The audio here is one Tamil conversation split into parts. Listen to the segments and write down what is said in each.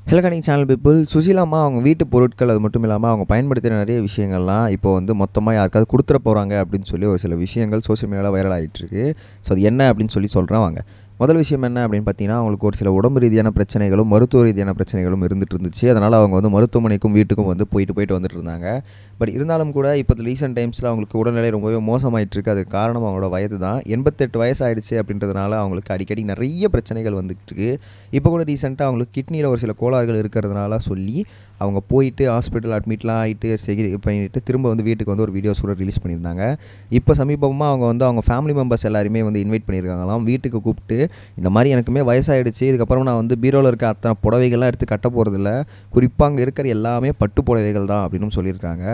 Hello cunning channel people. சுசிலாமா அவங்க வீட்டு பொருட்கள் அது மட்டும் இல்லாமல் அவங்க பயன்படுத்துகிற நிறைய விஷயங்கள்லாம் இப்போ வந்து மொத்தமாக யாருக்காவது கொடுத்துட போகிறாங்க அப்படின்னு சொல்லி ஒரு சில விஷயங்கள் சோஷியல் மீடியாவில் வைரல் ஆகிட்டுருக்கு. ஸோ அது என்ன அப்படின்னு சொல்கிறேன் வாங்க. முதல் விஷயம் என்ன அப்படின்னு பார்த்தீங்கன்னா, அவங்களுக்கு ஒரு சில உடம்பு ரீதியான பிரச்சனைகளும் மருத்துவ ரீதியான பிரச்சனைகளும் இருந்துட்டு இருந்துச்சு. அதனால் அவங்க வந்து மருத்துவமனைக்கும் வீட்டுக்கும் வந்து போயிட்டு வந்துட்டு இருந்தாங்க. பட் இருந்தாலும் கூட இப்போ ரீசெண்ட் டைம்ஸில் அவங்களுக்கு உடல்நிலை ரொம்பவே மோசமாயிட்டு இருக்குது. அதுக்கு காரணம் அவங்களோட வயது தான். 88 வயசு ஆயிடுச்சு அப்படின்றதுனால அவங்களுக்கு அடிக்கடி நிறைய பிரச்சனைகள் வந்துட்டு இருக்கு. இப்போ கூட ரீசெண்டாக அவங்களுக்கு கிட்னியில் ஒரு சில கோளாறுகள் இருக்கிறதுனால சொல்லி அவங்க போயிட்டு ஹாஸ்பிட்டல் அட்மிட்லாம் ஆகிட்டு பண்ணிட்டு திரும்ப வந்து வீட்டுக்கு வந்து ஒரு வீடியோஸ் கூட ரிலீஸ் பண்ணியிருந்தாங்க. இப்போ சமீபமாக அவங்க வந்து அவங்க ஃபேமிலி மெம்பர்ஸ் எல்லாருமே வந்து இன்வைட் பண்ணியிருக்காங்களாம். வீட்டுக்கு கூப்பிட்டு இந்த மாதிரி எனக்குமே வயசாகிடுச்சு, இதுக்கப்புறம் நான் வந்து பீரோவில் இருக்க அத்தனை புடவைகள்லாம் எடுத்து கட்ட போகிறதில்ல, குறிப்பாக அங்கே இருக்கிற எல்லாமே பட்டு புடவைகள் தான் அப்படின்னு சொல்லியிருக்காங்க.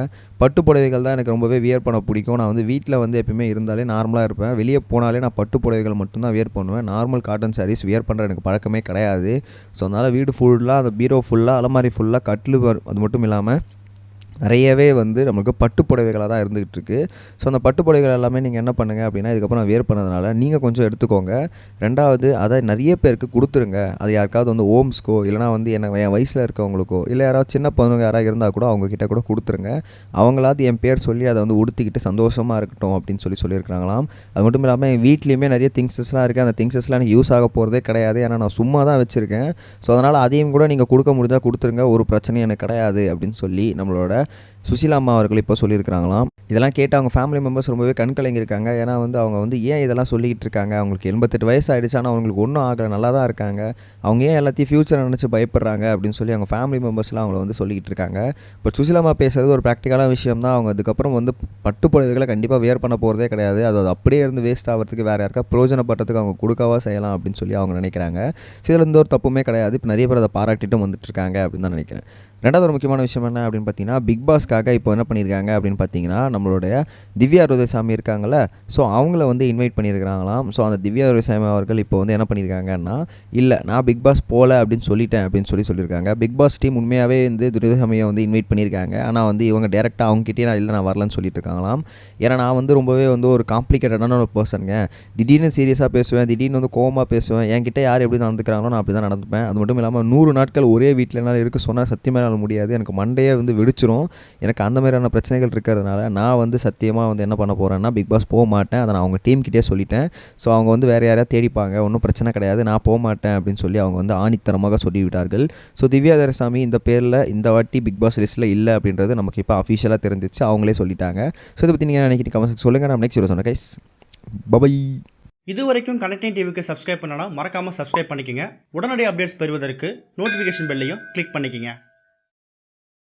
பட்டு புடவைகள் தான் எனக்கு ரொம்பவே வியர் பண்ண பிடிக்கும். நான் வந்து வீட்டில் வந்து எப்பயுமே இருந்தாலே நார்மலாக இருப்பேன். வெளியே போனாலே நான் பட்டு புடவைகள் மட்டும்தான் வியர் பண்ணுவேன். நார்மல் காட்டன் சாரீஸ் வியர் பண்ணுற எனக்கு பழக்கமே கிடையாது. ஸோ அதனால் வீடு ஃபுல்லாக அந்த பீரோ ஃபுல்லாக அலமாரி ஃபுல்லாக கட்லு அது மட்டும் இல்லாமல் நிறையவே வந்து நம்மளுக்கு பட்டு புடவைகளாக தான் இருந்துகிட்டு இருக்குது. ஸோ அந்த பட்டு புடவைகள் எல்லாமே நீங்கள் என்ன பண்ணுங்கள் அப்படின்னா, இதுக்கப்புறம் வேர் பண்ணதுனால நீங்கள் கொஞ்சம் எடுத்துக்கோங்க. ரெண்டாவது அதை நிறைய பேருக்கு கொடுத்துருங்க. அது யாருக்காவது வந்து ஹோம்ஸ்க்கோ இல்லைனா வந்து என் வயசில் இருக்கவங்களுக்கோ இல்லை யாராவது சின்ன பொண்ணுங்க யாராவது இருந்தால் கூட அவங்கக்கிட்ட கூட கொடுத்துருங்க. அவங்களாவது என் பேர் சொல்லி அதை வந்து உடுத்திக்கிட்டு சந்தோஷமாக இருக்கட்டும் அப்படின்னு சொல்லியிருக்கிறாங்களாம். அது மட்டும் இல்லாமல் என் வீட்லேயுமே நிறைய திங்ஸஸ்லாம் இருக்குது. அந்த திங்ஸஸ்லாம் எனக்கு யூஸ் ஆக போகிறதே கிடையாது. ஏன்னா நான் சும்மா தான் வச்சுருக்கேன். ஸோ அதனால் அதையும் கூட நீங்கள் கொடுக்க முடிஞ்சால் கொடுத்துருங்க. ஒரு பிரச்சனையும் எனக்கு கிடையாது அப்படின்னு சொல்லி நம்மளோட சுசிலா அம்மா அவர்கள் இப்போ சொல்லியிருக்கிறாங்களாம். இதெல்லாம் கேட்டு அவங்க ஃபேமிலி மெம்பர்ஸ் ரொம்பவே கண்கலங்கியிருக்காங்க. ஏன்னா வந்து அவங்க வந்து ஏன் இதெல்லாம் சொல்லிக்கிட்டு இருக்காங்க, அவங்களுக்கு 88 வயசு ஆகிடுச்சு, ஆனால் அவங்களுக்கு ஒன்றும் ஆகலை, நல்லா தான் இருக்காங்க, அவங்க ஏன் எல்லாத்தையும் ஃப்யூச்சரை நினச்சி பயப்படுறாங்க அப்படின்னு சொல்லி அவங்க ஃபேமிலி மெம்பர்ஸ்லாம் அவங்கள வந்து சொல்லிக்கிட்டு இருக்காங்க. பட் சுசிலா அம்மா பேசுகிறது ஒரு ப்ராக்டிக்கலான விஷயம் தான். அவங்க அதுக்கப்புறம் வந்து பட்டு புடவைகளை கண்டிப்பாக வேர் பண்ண போகிறதே கிடையாது. அது அப்படியே இருந்து வேஸ்ட் ஆகிறதுக்கு வேறு யாருக்கா பிரயோஜனப்பட்டதுக்கு அவங்க கொடுக்கவா செய்யலாம் அப்படின்னு சொல்லி அவங்க நினைக்கிறாங்க. இதில் எந்த ஒரு தப்புமே கிடையாது. இப்போ நிறைய பேர் அதை பாராட்டிட்டும் வந்துட்டுருக்காங்க அப்படின்னு தான் நினைக்கிறேன். ரெண்டாவது ஒரு முக்கியமான விஷயம் என்ன அப்படின்னு பார்த்தீங்கன்னா, பிக் பாஸ்க்காக இப்போ என்ன பண்ணியிருக்காங்க அப்படின்னு பார்த்தீங்கன்னா, நம்மளுடைய திவ்யா ருதசாமி இருக்காங்கள்ல, ஸோ அவங்கள வந்து இன்வைட் பண்ணியிருக்கிறாங்களாம். ஸோ அந்த திவ்யா ருதசாமி அவர்கள் இப்போ வந்து என்ன பண்ணியிருக்காங்கன்னா, இல்லை நான் பிக் பாஸ் போகல அப்படின்னு சொல்லிட்டேன் அப்படின்னு சொல்லியிருக்காங்க. பிக் பாஸ் டீம் உண்மையாகவே வந்து ருதசாமியை வந்து இன்வைட் பண்ணியிருக்காங்க. ஆனால் வந்து இவங்க டேரெக்டாக அவங்ககிட்டே நான் வரலன்னு சொல்லிட்டு இருக்காங்களாம். ஏன்னா நான் வந்து ரொம்பவே வந்து ஒரு காம்ப்ளிகேட்டடான ஒரு பர்சனுங்க. திடீர்னு சீரியஸாக பேசுவேன், திடீர்னு வந்து கோவமாக பேசுவேன். என்கிட்ட யார் எப்படி நடந்துக்கிறாங்களோ நான் அப்படி தான் நடந்துப்பேன். அது மட்டும் இல்லாமல் 100 நாட்கள் ஒரே வீட்டில் என்னால் இருக்க சொன்னால் சத்தியமாக முடியாது. எனக்கு மண்டையே வந்து வெடிச்சிரும். எனக்கு அந்த மாதிரியான பிரச்சனைகள் இருக்கிறதுனால நான் வந்து சத்தியமாக வந்து என்ன பண்ண போகிறேன்னா, பிக் பாஸ் போக மாட்டேன். அதை நான் அவங்க டீம்கிட்டே சொல்லிட்டேன். ஸோ அவங்க வந்து வேறு யாரையாவது தேடிப்பாங்க, ஒன்றும் பிரச்சனை கிடையாது, நான் போக மாட்டேன் அப்படின்னு சொல்லி அவங்க வந்து ஆணித்தரமாக சொல்லிவிட்டார்கள். ஸோ திவ்யா துரைசாமி இந்த பேரில் இந்த வாட்டி பிக் பாஸ் லிஸ்ட்டில் இல்லை அப்படின்றது நமக்கு இப்போ அஃபிஷியலாக தெரிஞ்சிச்சு, அவங்களே சொல்லிட்டாங்க. ஸோ இதை பற்றி நீங்கள் நினைக்கிறீங்க கமெண்ட்ஸ் சொல்லுங்கள். நான் நெக்ஸ்ட் வீடியோ சொன்னேன் கைஸ். பை. இது வரைக்கும் கனெக்டிங் டிவிக்கு சப்ஸ்கிரைப் பண்ணனா மறக்காமல் சப்ஸ்கிரைப் பண்ணிக்கங்க. உடனடி அப்டேட்ஸ் பெறுவதற்கு நோட்டிஃபிகேஷன் பெல்லையும் கிளிக் பண்ணிக்கங்க.